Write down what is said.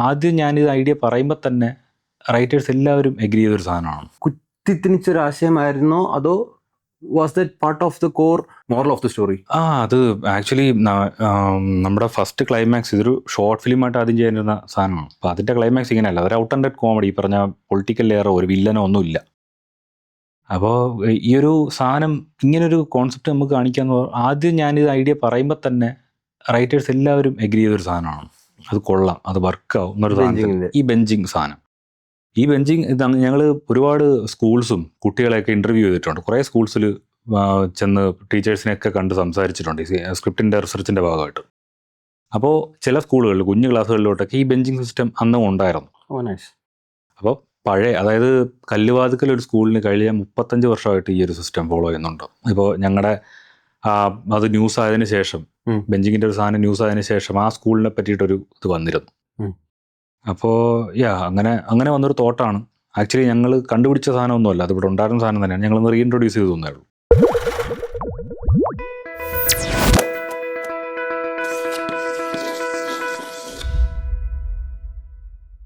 ആദ്യം ഞാനിത് ഐഡിയ പറയുമ്പോൾ തന്നെ റൈറ്റേഴ്സ് എല്ലാവരും എഗ്രി ചെയ്തൊരു സാധനമാണ്. കുത്തിത്തിണിച്ചൊരാശയമായിരുന്നോ അതോ was that part of the core moral of the story? അത് ആക്ച്വലി നമ്മുടെ ഫസ്റ്റ് ക്ലൈമാക്സ് ഇതൊരു ഷോർട്ട് ഫിലിമായിട്ട് ആദ്യം ചെയ്യാനിരുന്ന സാധനമാണ്. അപ്പോൾ അതിൻ്റെ ക്ലൈമാക്സ് ഇങ്ങനെയല്ല, ഒരു ഔട്ട് ആൻഡ് ഡെഡ് കോമഡി, ഈ പറഞ്ഞ പൊളിറ്റിക്കൽ ലെയറോ ഒരു വില്ലനോ ഒന്നുമില്ല. അപ്പോൾ ഈ ഒരു സാധനം ഇങ്ങനൊരു കോൺസെപ്റ്റ് നമുക്ക് കാണിക്കാന്ന് ആദ്യം ഞാനിത് ഐഡിയ പറയുമ്പോൾ തന്നെ റൈറ്റേഴ്സ് എല്ലാവരും എഗ്രി ചെയ്തൊരു സാധനമാണ്. അത് കൊള്ളാം, അത് വർക്കാവും എന്നൊരു സാധനം. ഈ ബെഞ്ചിങ് സാധനം, ഈ ബെഞ്ചിങ് ഇത് ഞങ്ങൾ ഒരുപാട് സ്കൂൾസും കുട്ടികളെയൊക്കെ ഇൻ്റർവ്യൂ ചെയ്തിട്ടുണ്ട്. കുറേ സ്കൂൾസിൽ ചെന്ന് ടീച്ചേഴ്സിനെയൊക്കെ കണ്ട് സംസാരിച്ചിട്ടുണ്ട് ഈ സ്ക്രിപ്റ്റിൻ്റെ റിസർച്ചിൻ്റെ ഭാഗമായിട്ട്. അപ്പോൾ ചില സ്കൂളുകളിൽ കുഞ്ഞു ക്ലാസ്സുകളിലോട്ടൊക്കെ ഈ ബെഞ്ചിങ് സിസ്റ്റം അന്നും ഉണ്ടായിരുന്നു. അപ്പോൾ പഴയ, അതായത് കല്ലുവാതുക്കൽ ഒരു സ്കൂളിന് കഴിഞ്ഞ 35 വർഷമായിട്ട് ഈ ഒരു സിസ്റ്റം ഫോളോ ചെയ്യുന്നുണ്ട്. ഇപ്പോൾ ഞങ്ങളുടെ അത് ന്യൂസ് ആയതിനു ശേഷം, ബെഞ്ചിങ്ങിൻ്റെ ഒരു സാധനം ന്യൂസ് ആയതിനു ശേഷം ആ സ്കൂളിനെ പറ്റിയിട്ടൊരു ഇത് വന്നിരുന്നു. അപ്പോൾ അങ്ങനെ വന്നൊരു തോട്ടാണ്. ആക്ച്വലി ഞങ്ങൾ കണ്ടുപിടിച്ച സാധനമൊന്നുമല്ല, അതിവിടെ ഉണ്ടായിരുന്ന സാധനം തന്നെയാണ്. ഞങ്ങളൊന്ന് റീഇൻട്രൊഡ്യൂസ് ചെയ്തു തന്നേ ഉള്ളൂ.